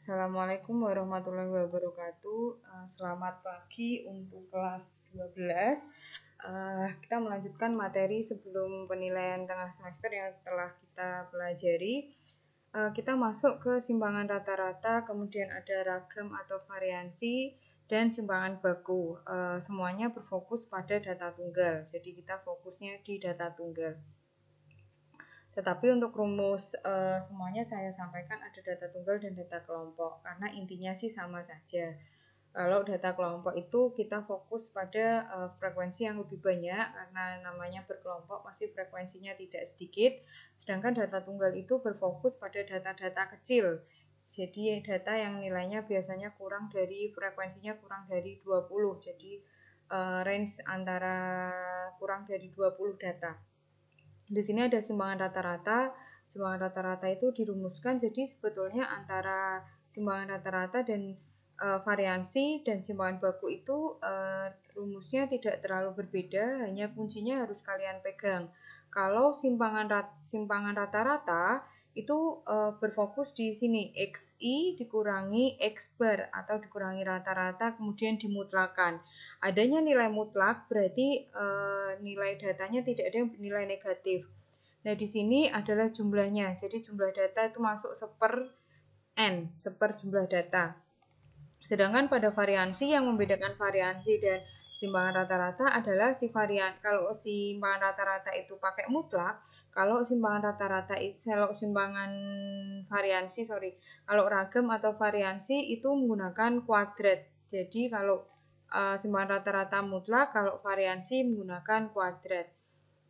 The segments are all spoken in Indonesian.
Assalamualaikum warahmatullahi wabarakatuh. Selamat pagi untuk kelas 12. Kita melanjutkan materi sebelum penilaian tengah semester yang telah kita pelajari. Kita masuk ke simpangan rata-rata, kemudian ada ragam atau variansi, dan simpangan baku. Semuanya berfokus pada data tunggal, jadi kita fokusnya di data tunggal. Tetapi untuk rumus semuanya saya sampaikan ada data tunggal dan data kelompok, karena intinya sih sama saja. Kalau data kelompok itu kita fokus pada frekuensi yang lebih banyak, karena namanya berkelompok masih frekuensinya tidak sedikit. Sedangkan data tunggal itu berfokus pada data-data kecil. Jadi data yang nilainya biasanya frekuensinya kurang dari 20. Jadi range antara kurang dari 20 data. Di sini ada simpangan rata-rata. Simpangan rata-rata itu dirumuskan jadi sebetulnya antara simpangan rata-rata dan variansi dan simpangan baku itu rumusnya tidak terlalu berbeda, hanya kuncinya harus kalian pegang. Kalau simpangan rata-rata itu berfokus di sini XI dikurangi X bar atau dikurangi rata-rata kemudian dimutlakan. Adanya nilai mutlak berarti nilai datanya tidak ada yang bernilai negatif. Nah, di sini adalah jumlahnya. Jadi jumlah data itu masuk seper N, seper jumlah data. Sedangkan pada variansi, yang membedakan variansi dan simpangan rata-rata adalah kalau simpangan rata-rata itu pakai mutlak, kalau simpangan kalau ragam atau variansi itu menggunakan kuadrat. Jadi kalau simpangan rata-rata mutlak, kalau variansi menggunakan kuadrat.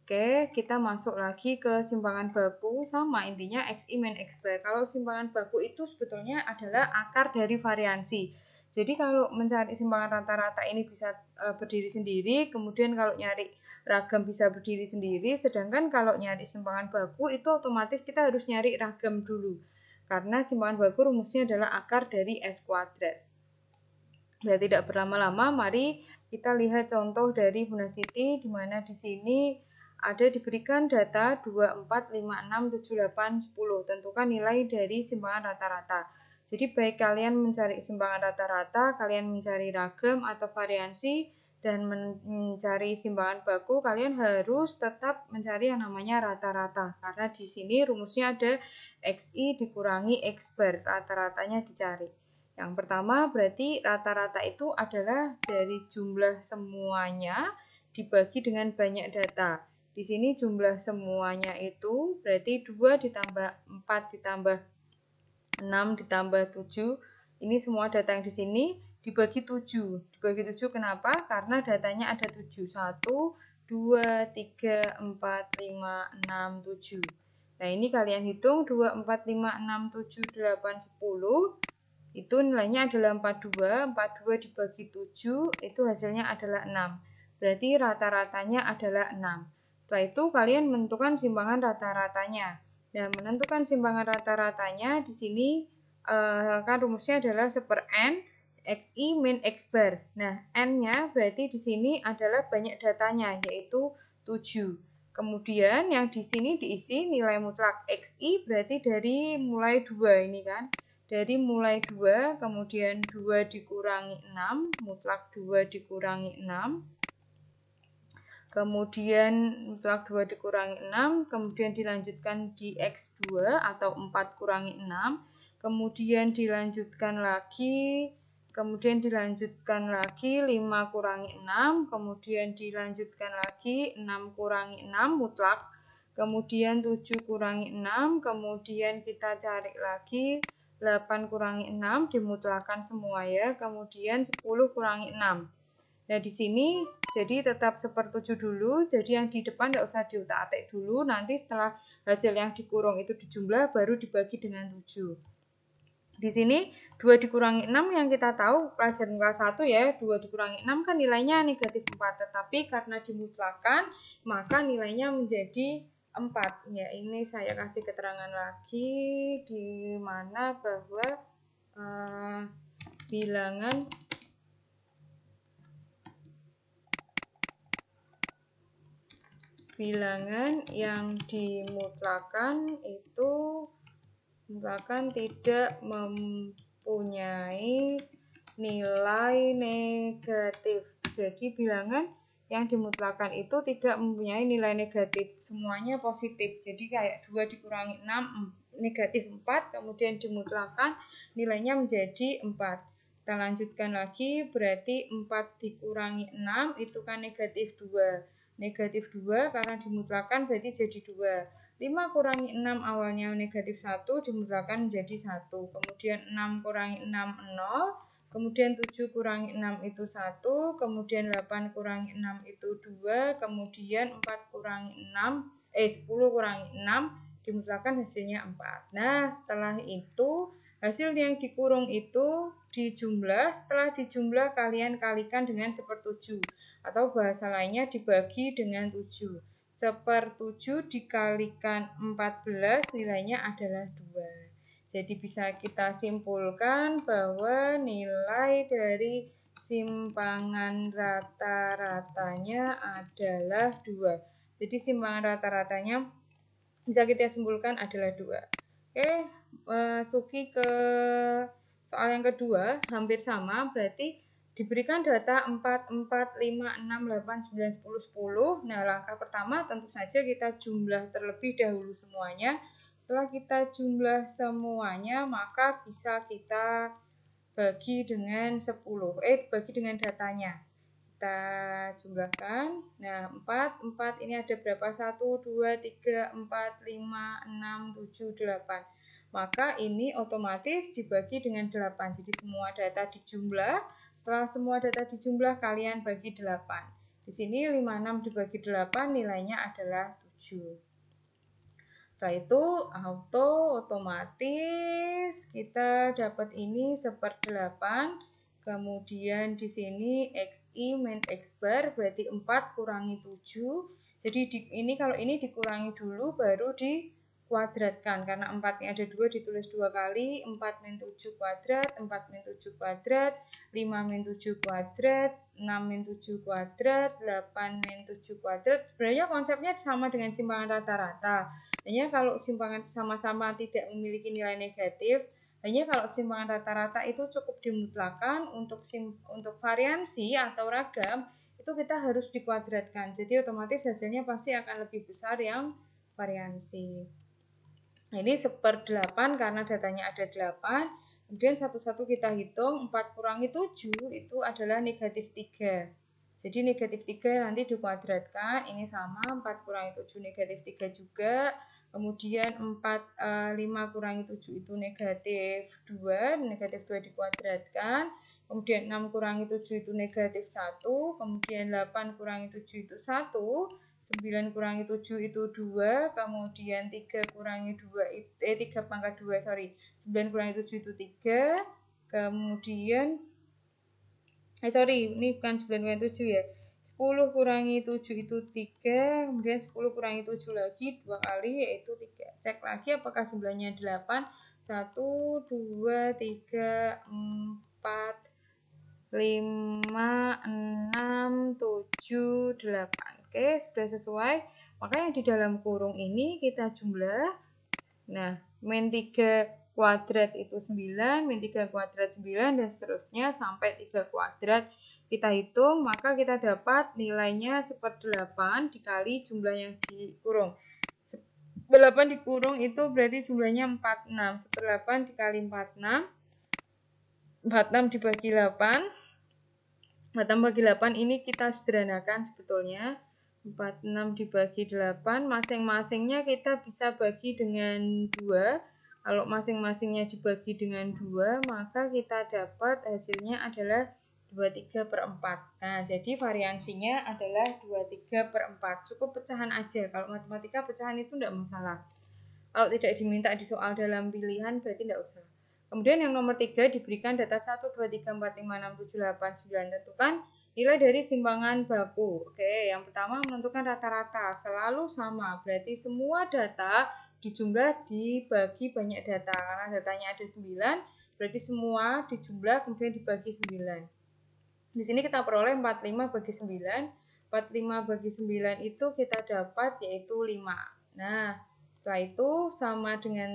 Oke, kita masuk lagi ke simpangan baku. Sama intinya XI min X bar. Kalau simpangan baku itu sebetulnya adalah akar dari variansi. Jadi kalau mencari simpangan rata-rata ini bisa berdiri sendiri, kemudian kalau nyari ragam bisa berdiri sendiri, sedangkan kalau nyari simpangan baku itu otomatis kita harus nyari ragam dulu. Karena simpangan baku rumusnya adalah akar dari S kuadrat. Biar tidak berlama-lama, mari kita lihat contoh dari Bu Nastiti, di mana di sini ada diberikan data 2, 4, 5, 6, 7, 8, 10. Tentukan nilai dari simpangan rata-rata. Jadi baik kalian mencari simpangan rata-rata, kalian mencari ragam atau variansi, dan mencari simpangan baku, kalian harus tetap mencari yang namanya rata-rata. Karena di sini rumusnya ada XI dikurangi X bar, rata-ratanya dicari. Yang pertama berarti rata-rata itu adalah dari jumlah semuanya dibagi dengan banyak data. Di sini jumlah semuanya itu berarti 2 ditambah 4 ditambah 6 ditambah 7. Ini semua data yang di sini dibagi 7. Dibagi 7 kenapa? Karena datanya ada 7. 1, 2, 3, 4, 5, 6, 7. Nah, ini kalian hitung 2, 4, 5, 6, 7, 8, 10. Itu nilainya adalah 42. 42 dibagi 7 itu hasilnya adalah 6. Berarti rata-ratanya adalah 6. Setelah itu kalian menentukan simpangan rata-ratanya. Dan menentukan simpangan rata-ratanya di sini kan rumusnya adalah seper N XI min X bar. Nah, N-nya berarti di sini adalah banyak datanya, yaitu 7. Kemudian yang di sini diisi nilai mutlak XI berarti dari mulai 2 ini kan. Dari mulai 2, kemudian 2 dikurangi 6, mutlak 2 dikurangi 6. Kemudian mutlak 2 dikurangi 6, kemudian dilanjutkan di X2 atau 4 kurangi 6. Kemudian dilanjutkan lagi 5 kurangi 6, kemudian dilanjutkan lagi 6 kurangi 6 mutlak, kemudian 7 kurangi 6, kemudian kita cari lagi 8 kurangi 6 dimutlakan semua ya, kemudian 10 kurangi 6. Nah, di sini jadi tetap seper 7 dulu, jadi yang di depan tidak usah diutak-atik dulu, nanti setelah hasil yang dikurung itu dijumlah baru dibagi dengan 7. Di sini 2 dikurangi 6 yang kita tahu pelajaran kelas 1 ya, 2 dikurangi 6 kan nilainya negatif 4, tetapi karena dimutlakan maka nilainya menjadi 4. Ya, ini saya kasih keterangan lagi di mana bahwa bilangan yang dimutlakan itu mutlakan tidak mempunyai nilai negatif. Jadi bilangan yang dimutlakkan itu tidak mempunyai nilai negatif, semuanya positif. Jadi kayak 2 dikurangi 6 negatif 4, kemudian dimutlakkan nilainya menjadi 4. Kita lanjutkan lagi, berarti 4 dikurangi 6 itu kan negatif 2. Negatif 2 karena dimutlakkan berarti jadi 2. 5 kurangi 6 awalnya negatif 1, dimutlakkan menjadi 1. Kemudian 6 kurangi 6, 0. Kemudian 7 kurangi 6 itu 1. Kemudian 8 kurangi 6 itu 2. Kemudian 4 kurangi 6, 10 kurangi 6, dimutlakkan hasilnya 4. Nah, setelah itu, hasil yang dikurung itu dijumlah. Setelah dijumlah, kalian kalikan dengan 1/7. Atau bahasa lainnya dibagi dengan 7. 1/7 dikalikan 14 nilainya adalah 2. Jadi bisa kita simpulkan bahwa nilai dari simpangan rata-ratanya adalah 2. Jadi simpangan rata-ratanya bisa kita simpulkan adalah 2. Oke, Suki ke soal yang kedua, hampir sama, berarti diberikan data 4, 4, 5, 6, 8, 9, 10, 10. Nah, langkah pertama tentu saja kita jumlah terlebih dahulu semuanya. Setelah kita jumlah semuanya, maka bisa kita bagi dengan 10. Bagi dengan datanya. Kita jumlahkan. Nah, 4 ini ada berapa? 1, 2, 3, 4, 5, 6, 7, 8. Maka ini otomatis dibagi dengan 8. Jadi semua data dijumlah. Setelah semua data dijumlah, kalian bagi 8. Di sini 56 dibagi 8 nilainya adalah 7. Setelah itu otomatis kita dapat ini 1/8. Kemudian di sini XI min X bar berarti 4 kurangi 7. Jadi ini kalau ini dikurangi dulu baru dikuadratkan. Karena 4-nya ada 2 ditulis 2 kali. 4 min 7 kuadrat, 4 min 7 kuadrat, 5 min 7 kuadrat, 6 min 7 kuadrat, 8 min 7 kuadrat. Sebenarnya konsepnya sama dengan simpangan rata-rata. Hanya kalau simpangan sama-sama tidak memiliki nilai negatif, hanya kalau simpangan rata-rata itu cukup dimutlakkan. Untuk variansi atau ragam itu kita harus dikuadratkan. Jadi otomatis hasilnya pasti akan lebih besar yang variansi. Nah, ini 1/8 karena datanya ada 8. Kemudian satu-satu kita hitung, 4 kurangi 7 itu adalah negatif 3. Jadi negatif 3 nanti dikuadratkan, ini sama, 4 kurangi 7 negatif 3 juga. Kemudian 5 kurangi 7 itu negatif 2, negatif 2 dikuadratkan. Kemudian 6 kurangi 7 itu negatif 1, kemudian 8 kurangi 7 itu 1, 9 kurangi 7 itu 2, kemudian 3 kurangi 2 itu 3 pangkat 2, 9 kurangi 7 itu 3, kemudian ini bukan 9 kurangi 7 ya. 10 kurangi 7 itu 3, kemudian 10 kurangi 7 lagi 2 kali yaitu 3. Cek lagi apakah jumlahnya 8. 1, 2, 3, 4, 5, 6, 7, 8. Oke, sudah sesuai. Maka yang di dalam kurung ini kita jumlah. Nah, min 3 kuadrat itu 9, min 3 kuadrat 9, dan seterusnya sampai 3 kuadrat. Kita hitung, maka kita dapat nilainya 1/8 dikali jumlah yang dikurung. 8 dikurung itu berarti jumlahnya 46. 1/8 dikali 46. 46 dibagi 8. 46 bagi 8 ini kita sederhanakan sebetulnya. 46 dibagi 8, masing-masingnya kita bisa bagi dengan 2. Kalau masing-masingnya dibagi dengan 2, maka kita dapat hasilnya adalah 23/4. Nah, jadi variansinya adalah 23/4. Cukup pecahan aja. Kalau matematika pecahan itu tidak masalah. Kalau tidak diminta di soal dalam pilihan berarti tidak usah. Kemudian yang nomor 3 diberikan data 1, 2, 3, 4, 5, 6, 7, 8, 9. Tentukan nilai dari simpangan baku. Oke, yang pertama menentukan rata-rata. Selalu sama, berarti semua data dijumlah dibagi banyak data. Karena datanya ada 9, berarti semua dijumlah kemudian dibagi 9. Di sini kita peroleh 45 bagi 9. 45 bagi 9 itu kita dapat yaitu 5. Nah, setelah itu sama dengan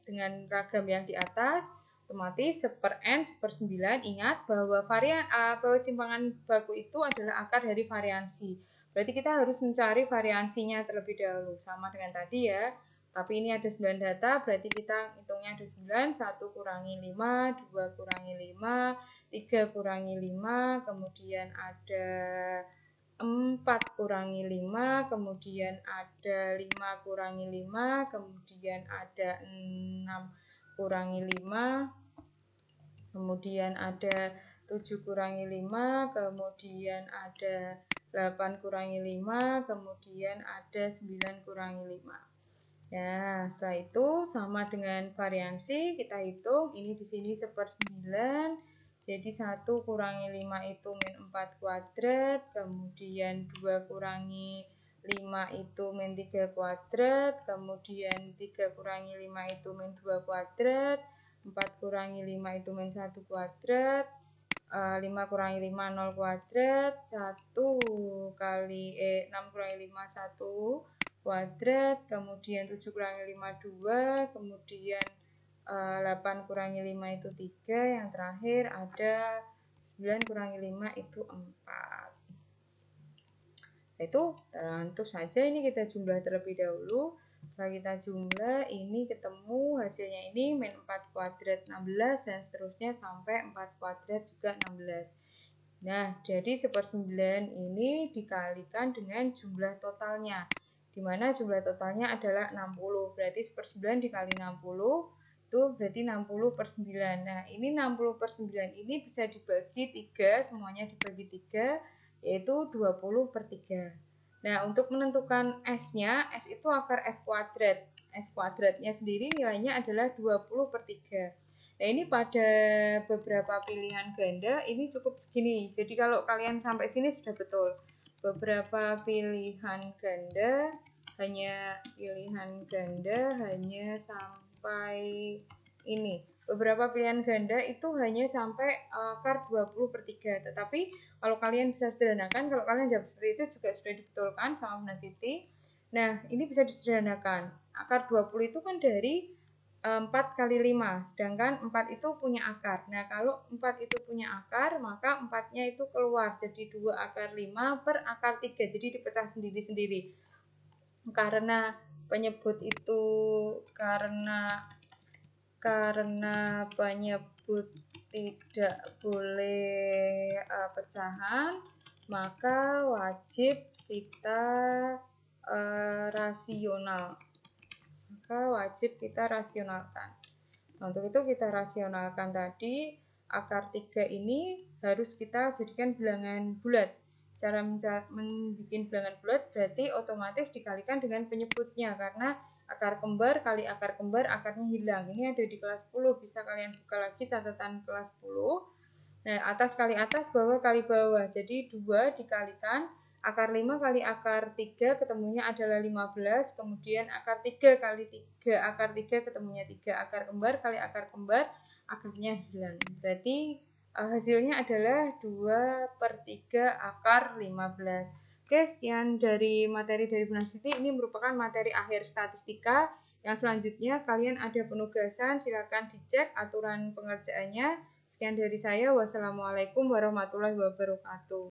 dengan ragam yang di atas, Otomatis 1/n 1/9. Ingat bahwa bahwa simpangan baku itu adalah akar dari variansi. Berarti kita harus mencari variansinya terlebih dahulu. Sama dengan tadi ya. Tapi ini ada 9 data, berarti kita hitungnya ada 9. 1 kurangi 5, 2 kurangi 5, 3 kurangi 5, kemudian ada 4 kurangi 5, kemudian ada 5 kurangi 5, kemudian ada 6 kurangi 5, kemudian ada 7 kurangi 5, kemudian ada 8 kurangi 5, kemudian ada 9 kurangi 5. Ya, setelah itu sama dengan variansi, kita hitung, ini di sini 1/9, jadi 1 kurangi 5 itu min 4 kuadrat, kemudian 2 kurangi 5 itu min 3 kuadrat, kemudian 3 kurangi 5 itu min 2 kuadrat, 4 kurangi 5 itu min 1 kuadrat, 5 kurangi 5 0 kuadrat, 6 kurangi 5 1 kuadrat, kemudian 7 kurangi 5 2, kemudian 8 kurangi 5 itu 3, yang terakhir ada 9 kurangi 5 itu 4. Itu tentu saja ini kita jumlah terlebih dahulu. Setelah kita jumlah, ini ketemu hasilnya ini min 4 kuadrat 16 dan seterusnya sampai 4 kuadrat juga 16. Nah, jadi 1/9 ini dikalikan dengan jumlah totalnya, di mana jumlah totalnya adalah 60. Berarti 1/9 dikali 60, itu berarti 60/9. Nah, ini 60/9 ini bisa dibagi 3, semuanya dibagi 3, yaitu 20/3. Nah, untuk menentukan S-nya, S itu akar S kuadrat. S kuadratnya sendiri nilainya adalah 20/3. Nah, ini pada beberapa pilihan ganda ini cukup segini. Jadi kalau kalian sampai sini sudah betul. Beberapa pilihan ganda hanya sampai ini. Beberapa pilihan ganda itu hanya sampai akar 20/3. Tetapi kalau kalian bisa sederhanakan, kalau kalian jawab seperti itu juga sudah dibetulkan sama Bunda Siti. Nah, ini bisa disederhanakan. Akar 20 itu kan dari 4 kali 5, sedangkan 4 itu punya akar. Nah, kalau 4 itu punya akar, maka 4-nya itu keluar. Jadi 2 akar 5 per akar 3, jadi dipecah sendiri-sendiri. Karena penyebut itu, karena penyebut tidak boleh pecahan, maka wajib kita rasionalkan. Nah, untuk itu kita rasionalkan tadi, akar 3 ini harus kita jadikan bilangan bulat. Cara membuat bilangan bulat berarti otomatis dikalikan dengan penyebutnya, karena akar kembar kali akar kembar, akarnya hilang. Ini ada di kelas 10, bisa kalian buka lagi catatan kelas 10. Nah, atas kali atas, bawah kali bawah. Jadi 2 dikalikan akar 5 kali akar 3 ketemunya adalah 15, kemudian akar 3 kali 3, akar 3 ketemunya 3, akar kembar kali akar kembar, akarnya hilang. Berarti hasilnya adalah 2/3 akar 15. Oke, sekian dari materi dari Bunda Siti. Ini merupakan materi akhir statistika. Yang selanjutnya kalian ada penugasan, silakan dicek aturan pengerjaannya. Sekian dari saya. Wassalamualaikum warahmatullahi wabarakatuh.